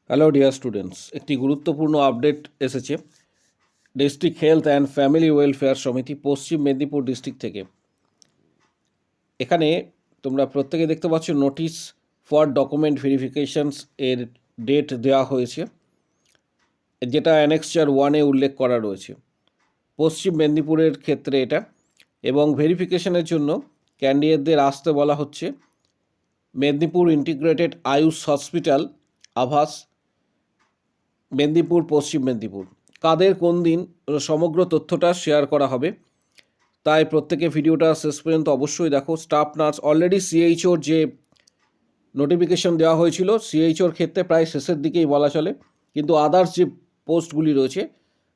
Hello dear students, একটি গুরুত্বপূর্ণ update এসেছে district health and family welfare সমিতি পশ্চিম মেদিনীপুর ডিস্ট্রিক্ট থেকে। এখানে তোমরা প্রত্যেকে দেখতে পাচ্ছ নোটিশ ফর ডকুমেন্ট ভেরিফিকেশনস এর ডেট দেওয়া হয়েছে, যেটা অ্যানেক্সচার 1-এ উল্লেখ করা রয়েছে। পশ্চিম মেদিনীপুরের ক্ষেত্রে এটা, এবং ভেরিফিকেশনের জন্য ক্যান্ডিডেটদের আসতে বলা হচ্ছে মেদিনীপুর ইন্টিগ্রেটেড আয়ুষ হসপিটাল, আভাস, মেদিনীপুর, পশ্চিম মেদিনীপুর। কাদের কোন দিন সমগ্র তথ্যটা শেয়ার করা হবে, তাই প্রত্যেকে ভিডিওটা শেষ পর্যন্ত অবশ্যই দেখো। স্টাফ নার্স অলরেডি সিএইচওর যে নোটিফিকেশন দেওয়া হয়েছিল, সিএইচওর ক্ষেত্রে প্রায় শেষের দিকেই বলা চলে, কিন্তু আদার্স যে পোস্টগুলি রয়েছে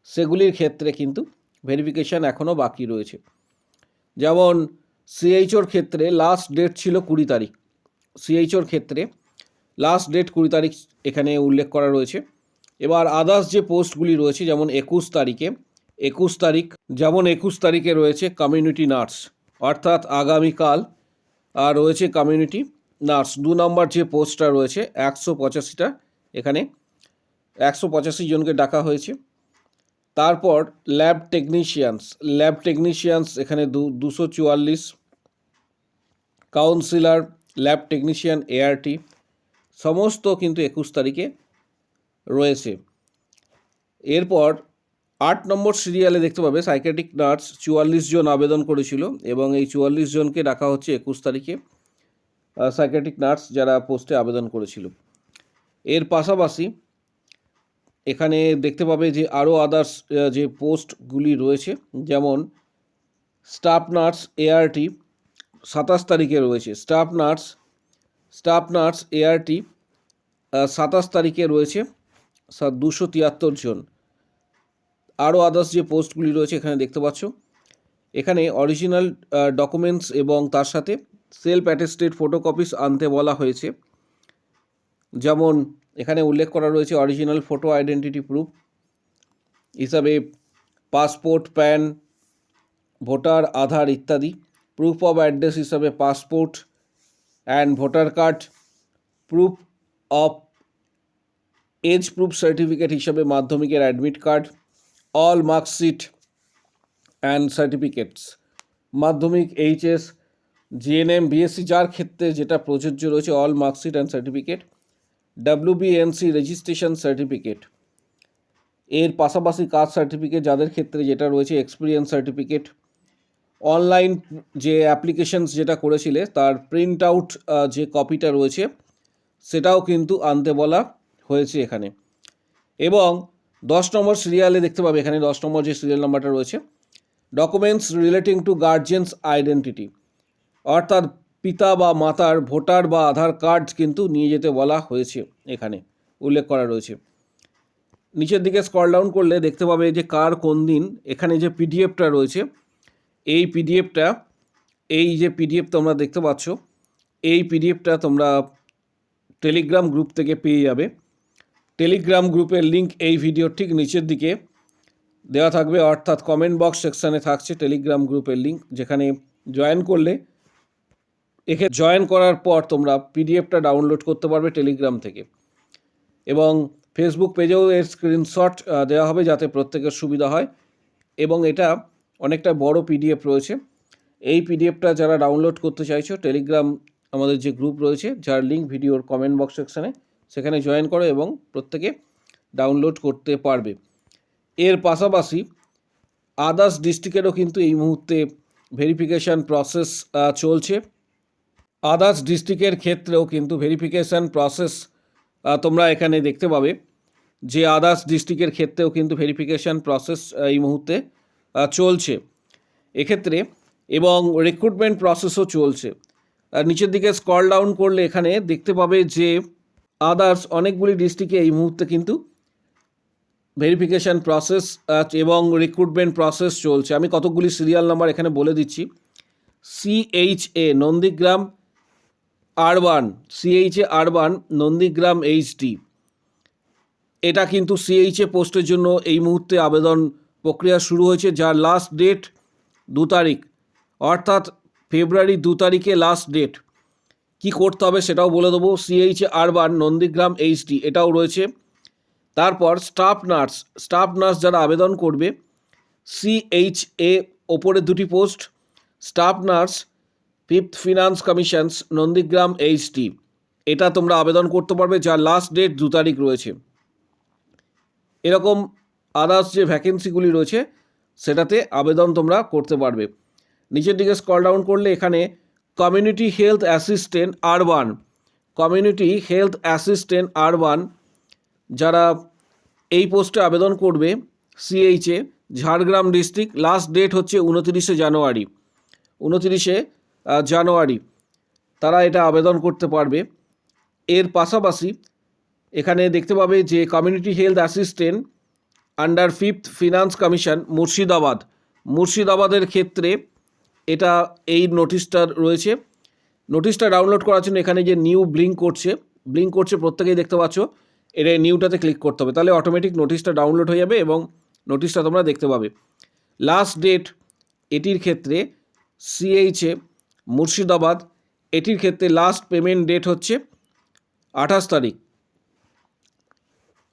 সেগুলির ক্ষেত্রে কিন্তু ভেরিফিকেশান এখনও বাকি রয়েছে। যেমন সিএইচওর ক্ষেত্রে লাস্ট ডেট ছিল 20 তারিখ, সিএইচওর ক্ষেত্রে লাস্ট ডেট 20 তারিখ এখানে উল্লেখ করা রয়েছে। এবার আদার্স যে পোস্টগুলি রয়েছে যেমন 21 তারিখে রয়েছে কমিউনিটি নার্স, অর্থাৎ আগামীকাল রয়েছে কমিউনিটি নার্স 2 নম্বর যে পোস্টটা রয়েছে 185টা, এখানে 185 জনকে ডাকা হয়েছে। তারপর ল্যাব টেকনিশিয়ানস এখানে 244, কাউন্সিলর, ল্যাব টেকনিশিয়ান, এআরটি সমস্ত কিন্তু 21 তারিখে রয়েছে। এরপর 8 নম্বর সিরিয়ালে দেখতে পাবে সাইকিয়াট্রিক নার্স 44 জন আবেদন করেছিল, এবং এই 44 জনকে ডাকা হচ্ছে 21 তারিখে, সাইকিয়াট্রিক নার্স যারা পোস্টে আবেদন করেছিল। এর পাশাপাশি এখানে দেখতে পাবে যে আরও আদার্স যে পোস্টগুলি রয়েছে, যেমন স্টাফ নার্স এআরটি 27 তারিখে রয়েছে, স্টাফ নার্স এআরটি 27 তারিখে রয়েছে 273 জন। আরও আদার্স যে পোস্টগুলি রয়েছে এখানে দেখতে পাচ্ছ। এখানে অরিজিনাল ডকুমেন্টস এবং তার সাথে সেলফ অ্যাটেস্টেড ফটোকপিস আনতে বলা হয়েছে। যেমন এখানে উল্লেখ করা রয়েছে অরিজিনাল ফটো আইডেন্টিটি প্রুফ হিসাবে পাসপোর্ট, প্যান, ভোটার, আধার ইত্যাদি। প্রুফ অফ অ্যাড্রেস হিসাবে passport and voter card. Proof of age proof certificate হিসাবে মাধ্যমিকের admit card. All marksheet and certificates, মাধ্যমিক, এইচএস, জিএনএম, বিএসসি যার ক্ষেত্রে যেটা প্রযোজ্য রয়েছে, all marksheet and certificate. WBNC registration certificate. এর পাশাপাশি কাস্ট সার্টিফিকেট যাদের ক্ষেত্রে যেটা রয়েছে, এক্সপিরিয়েন্স সার্টিফিকেট। অনলাইন যে অ্যাপ্লিকেশনস যেটা করেছিলে তার প্রিন্ট আউট যে কপিটা রয়েছে সেটাও কিন্তু আনতে বলা হয়েছে এখানে। এবং 10 নম্বর সিরিয়ালে দেখতে পাবে, এখানে 10 নম্বর যে সিরিয়াল নাম্বারটা রয়েছে, documents relating to guardians identity, অর্থাৎ পিতা বা মাতার ভোটার বা আধার কার্ড কিন্তু নিয়ে যেতে বলা হয়েছে, এখানে উল্লেখ করা রয়েছে। নিচের দিকে স্ক্রল ডাউন করলে দেখতে পাবে যে কার কোন দিন, এখানে যে পিডিএফটা রয়েছে এই পিডিএফ তোমরা দেখতে পাচ্ছ, এই পিডিএফটা তোমরা টেলিগ্রাম গ্রুপ থেকে পেয়ে যাবে। টেলিগ্রাম গ্রুপের লিঙ্ক এই ভিডিওর ঠিক নিচের দিকে দেওয়া থাকবে, অর্থাৎ কমেন্ট বক্স সেকশানে থাকছে টেলিগ্রাম গ্রুপের লিঙ্ক, যেখানে জয়েন করলে জয়েন করার পর তোমরা পিডিএফটা ডাউনলোড করতে পারবে টেলিগ্রাম থেকে। এবং ফেসবুক পেজেও এর স্ক্রিনশট দেওয়া হবে যাতে প্রত্যেকের সুবিধা হয়। এবং এটা অনেকটা বড় পিডিএফ রয়েছে। এই পিডিএফটা যারা ডাউনলোড করতে চাইছো, টেলিগ্রাম আমাদের যে গ্রুপ রয়েছে যার লিঙ্ক ভিডিওর কমেন্ট বক্স সেকশানে, সেখানে জয়েন করো এবং প্রত্যেকে ডাউনলোড করতে পারবে। এর পাশাপাশি আদার্স ডিস্ট্রিক্টেরও কিন্তু এই মুহূর্তে ভেরিফিকেশান প্রসেস চলছে। আদার্স ডিস্ট্রিক্টের ক্ষেত্রেও কিন্তু ভেরিফিকেশান প্রসেস তোমরা এখানে দেখতে পাবে যে আদার্স ডিস্ট্রিক্টের ক্ষেত্রেও কিন্তু ভেরিফিকেশান প্রসেস এই মুহূর্তে চলছে এক্ষেত্রে, এবং রিক্রুটমেন্ট প্রসেসও চলছে। আর নিচের দিকে স্ক্রল ডাউন করলে এখানে দেখতে পাবে যে আদার্স অনেকগুলি ডিস্ট্রিক্টে এই মুহূর্তে কিন্তু ভেরিফিকেশান প্রসেস এবং রিক্রুটমেন্ট প্রসেস চলছে। আমি কতগুলি সিরিয়াল নাম্বার এখানে বলে দিচ্ছি। CHA Nandigram urban Nandigram HD, এটা কিন্তু সিএইচএ পোস্টের জন্য এই মুহূর্তে আবেদন প্রক্রিয়া শুরু হয়েছে, যার লাস্ট ডেট 2 তারিখ, অর্থাৎ ফেব্রুয়ারি 2 তারিখে লাস্ট ডেট। কি করতে হবে সেটাও বলে দেবো। সিএইচ আরবান নন্দীগ্রাম এইচডি এটাও রয়েছে। তারপর স্টাফ নার্স যারা আবেদন করবে, সিএইচএ ওপরে 2টি post, staff nurse 5th finance commissions Nandigram HD, এটা তোমরা আবেদন করতে পারবে, যার লাস্ট ডেট 2 তারিখ রয়েছে। এরকম আদার্স যে ভ্যাকেন্সিগুলি রয়েছে সেটাতে আবেদন তোমরা করতে পারবে। নিচের দিকে স্ক্রল ডাউন করলে এখানে কমিউনিটি হেলথ অ্যাসিস্ট্যান্ট আরবান যারা এই পোস্টে আবেদন করবে, CHA Jhargram district, last date হচ্ছে 29শে জানুয়ারি তারা এটা আবেদন করতে পারবে। এর পাশাপাশি এখানে দেখতে পাবে যে community health assistant under 5th finance commission মুর্শিদাবাদের ক্ষেত্রে এটা এই নোটিশটা রয়েছে। নোটিশটা ডাউনলোড করার জন্য এখানে যে নিউ ব্লিঙ্ক করছে প্রত্যেকেই দেখতে পাচ্ছ, এটা নিউটাতে ক্লিক করতে হবে, তাহলে অটোমেটিক নোটিশটা ডাউনলোড হয়ে যাবে এবং নোটিশটা তোমরা দেখতে পাবে। লাস্ট ডেট এটির ক্ষেত্রে সিএইচএ মুর্শিদাবাদ, এটির ক্ষেত্রে লাস্ট পেমেন্ট ডেট হচ্ছে 28 তারিখ।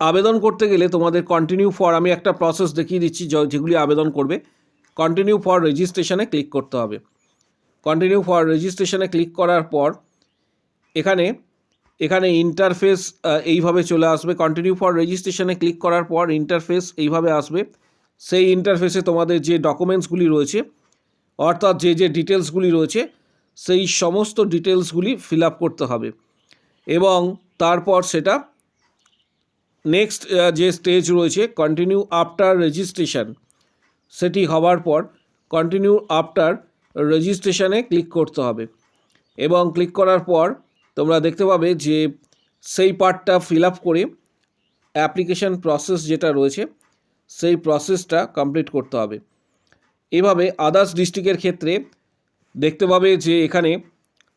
আবেদন করতে গেলে তোমাদের কন্টিনিউ ফর, আমি একটা প্রসেস দেখিয়ে দিচ্ছি যেগুলি আবেদন করবে। কন্টিনিউ ফর রেজিস্ট্রেশনে ক্লিক করতে হবে। কন্টিনিউ ফর রেজিস্ট্রেশনে ক্লিক করার পর এখানে ইন্টারফেস এইভাবে চলে আসবে। কন্টিনিউ ফর রেজিস্ট্রেশনে ক্লিক করার পর ইন্টারফেস এইভাবে আসবে। সেই ইন্টারফেসে তোমাদের যে ডকুমেন্টসগুলি রয়েছে, অর্থাৎ যে ডিটেলসগুলি রয়েছে, সেই সমস্ত ডিটেলসগুলি ফিল আপ করতে হবে এবং তারপর সেটা নেক্সট যে স্টেজ রয়েছে কন্টিনিউ আফটার রেজিস্ট্রেশন, সেটি হওয়ার পর কন্টিনিউ আফটার রেজিস্ট্রেশনে ক্লিক করতে হবে এবং ক্লিক করার পর তোমরা দেখতে পাবে যে সেই পার্টটা ফিল আপ করে অ্যাপ্লিকেশন প্রসেস যেটা রয়েছে সেই প্রসেসটা কমপ্লিট করতে হবে। এভাবে আদার্স ডিস্ট্রিক্টের ক্ষেত্রে দেখতে পাবে যে এখানে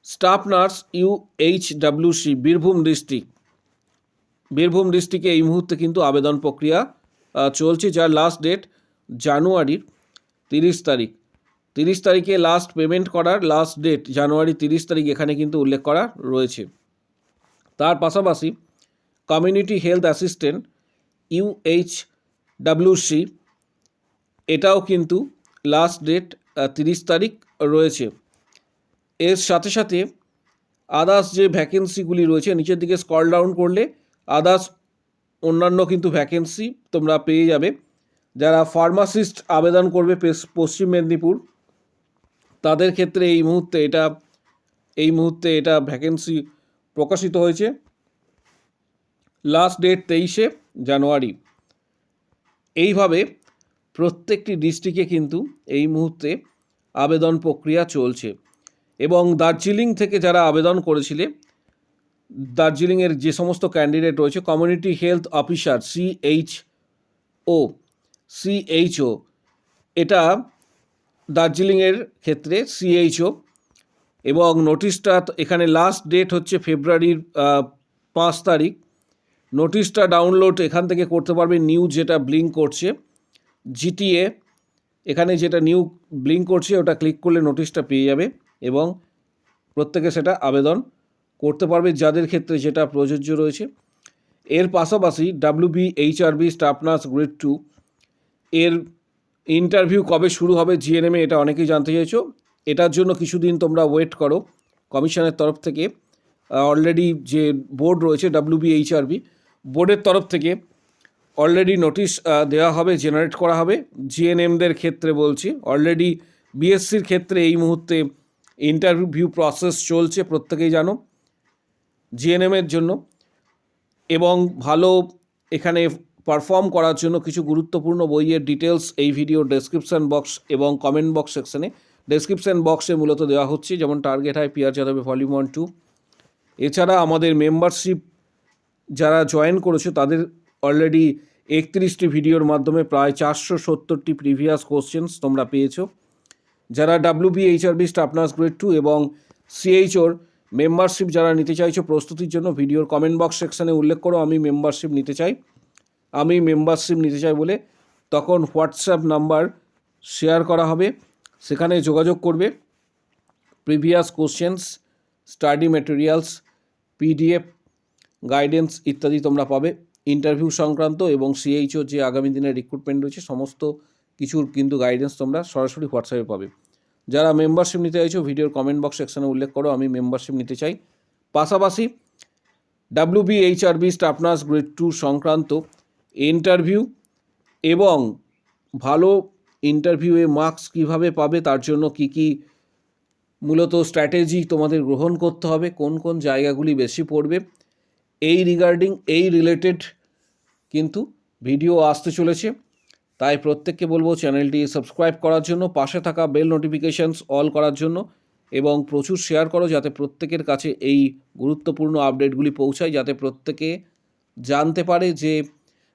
স্টাফ নার্স ইউএইচডব্লিউসি বীরভূম ডিস্ট্রিক্টে এই মুহূর্তে কিন্তু আবেদন প্রক্রিয়া চলছে, যার লাস্ট ডেট জানুয়ারির 30 তারিখ। 30 তারিখে লাস্ট পেমেন্ট করার লাস্ট ডেট জানুয়ারি 30 তারিখ এখানে কিন্তু উল্লেখ করা রয়েছে। তার পাশাপাশি কমিউনিটি হেলথ অ্যাসিস্ট্যান্ট ইউএইচডব্লিউসি এটাও কিন্তু লাস্ট ডেট 30 তারিখ রয়েছে। এর সাথে সাথে আদার্স যে ভ্যাকেন্সিগুলি রয়েছে, নিচের দিকে স্ক্রল ডাউন করলে আদার্স অন্যান্য কিন্তু ভ্যাকেন্সি তোমরা পেয়ে যাবে। যারা ফার্মাসিস্ট আবেদন করবে পশ্চিম মেদিনীপুর, তাদের ক্ষেত্রে এই মুহূর্তে এটা ভ্যাকেন্সি প্রকাশিত হয়েছে। লাস্ট ডেট 23শে জানুয়ারি। এইভাবে প্রত্যেকটি ডিস্ট্রিক্টে কিন্তু এই মুহূর্তে আবেদন প্রক্রিয়া চলছে এবং দার্জিলিং থেকে যারা আবেদন করেছিলে, দার্জিলিংয়ের যে সমস্ত ক্যান্ডিডেট রয়েছে, কমিউনিটি হেলথ অফিসার সিএইচও এটা দার্জিলিংয়ের ক্ষেত্রে সিএইচও, এবং নোটিশটা এখানে লাস্ট ডেট হচ্ছে ফেব্রুয়ারির 5 তারিখ। নোটিশটা ডাউনলোড এখান থেকে করতে পারবে। নিউ যেটা ব্লিঙ্ক করছে জিটিএ, এখানে যেটা নিউ ব্লিঙ্ক করছে ওটা ক্লিক করলে নোটিশটা পেয়ে যাবে এবং প্রত্যেকে সেটা আবেদন করতে পারবে যাদের ক্ষেত্রে যেটা প্রযোজ্য রয়েছে। এর পাশাপাশি WBHRB স্টাফ নার্স গ্রেড 2 এর ইন্টারভিউ কবে শুরু হবে জিএনএমে, এটা অনেকেই জানতে চাইছো। এটার জন্য কিছুদিন তোমরা ওয়েট করো। কমিশনের তরফ থেকে অলরেডি যে বোর্ড রয়েছে WBHRB, বোর্ডের তরফ থেকে অলরেডি নোটিশ দেওয়া হবে, জেনারেট করা হবে। জিএনএমদের ক্ষেত্রে বলছি, অলরেডি বিএসসির ক্ষেত্রে এই মুহূর্তে ইন্টারভিউ প্রসেস চলছে, প্রত্যেকেই জানো জিএনএমের জন্য। এবং ভালো এখানে পারফর্ম করার জন্য কিছু গুরুত্বপূর্ণ বইয়ের ডিটেলস এই ভিডিও ডেসক্রিপশান বক্স এবং কমেন্ট বক্স সেকশনে, ডেসক্রিপশান বক্সে মূলত দেওয়া হচ্ছে, যেমন টার্গেট হাই, পিআর যাদবে ভলিউম 1-2। এছাড়া আমাদের মেম্বারশিপ যারা জয়েন করেছে তাদের অলরেডি 31টি ভিডিওর মাধ্যমে প্রায় 470টি প্রিভিয়াস কোশ্চেন্স তোমরা পেয়েছো। যারা WBHRB স্টাফ নার্স গ্রেড 2 এবং সিএইচওর মেম্বারশিপ যারা নিতে চাইছো প্রস্তুতির জন্য, ভিডিওর কমেন্ট বক্স সেকশানে উল্লেখ করো আমি মেম্বারশিপ নিতে চাই বলে, তখন হোয়াটসঅ্যাপ নাম্বার শেয়ার করা হবে, সেখানে যোগাযোগ করবে। Previous questions study materials, PDF, guidance ইত্যাদি তোমরা পাবে। ইন্টারভিউ সংক্রান্ত এবং সিএইচও যে আগামী দিনের রিক্রুটমেন্ট রয়েছে সমস্ত কিছুর কিন্তু গাইডেন্স তোমরা সরাসরি হোয়াটসঅ্যাপে পাবে। যারা মেম্বারশিপ নিতে চাইছো ভিডিওর কমেন্ট বক্স সেকশনে উল্লেখ করো, আমি মেম্বারশিপ নিতে চাই। পাশাপাশি WBHRB স্টাফ নার্স গ্রেড 2 সংক্রান্ত ইন্টারভিউ এবং ভালো ইন্টারভিউয়ে মার্কস কীভাবে পাবে, তার জন্য কি মূলত স্ট্র্যাটেজি তোমাদের গ্রহণ করতে হবে, কোন কোন জায়গাগুলি বেশি পড়বে, এই রিলেটেড কিন্তু ভিডিও আসতে চলেছে। তাই প্রত্যেককে বলবো চ্যানেলটি সাবস্ক্রাইব করার জন্য, পাশে থাকা বেল নোটিফিকেশানস অল করার জন্য এবং প্রচুর শেয়ার করো যাতে প্রত্যেকের কাছে এই গুরুত্বপূর্ণ আপডেটগুলি পৌঁছায়, যাতে প্রত্যেকে জানতে পারে যে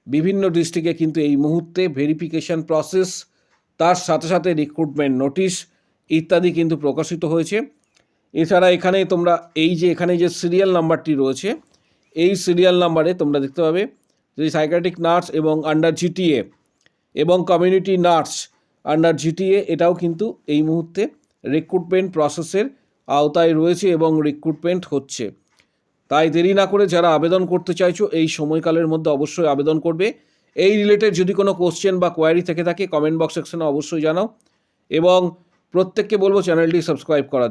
বিভিন্ন ডিস্ট্রিক্টে কিন্তু এই মুহূর্তে ভেরিফিকেশান প্রসেস, তার সাথে সাথে রিক্রুটমেন্ট নোটিশ ইত্যাদি কিন্তু প্রকাশিত হয়েছে। এছাড়া এখানে তোমরা এখানে যে সিরিয়াল নাম্বারটি রয়েছে, এই সিরিয়াল নাম্বারে তোমরা দেখতে পাবে যে সাইকিয়াট্রিক নার্স এবং আন্ডার জিটিএ এবং কমিউনিটি নার্স আন্ডার জিটিএ, এটাও কিন্তু এই মুহূর্তে রিক্রুটমেন্ট প্রসেসের আওতায় রয়েছে এবং রিক্রুটমেন্ট হচ্ছে। তাই দেরি না করে যারা আবেদন করতে চাইছো এই সময়কালের মধ্যে অবশ্যই আবেদন করবে। এই রিলেটেড যদি কোনো কোশ্চেন বা কোয়ারি থেকে থাকে কমেন্ট বক্স সেকশনে অবশ্যই জানাও এবং প্রত্যেককে বলবো চ্যানেলটি সাবস্ক্রাইব করার জন্য।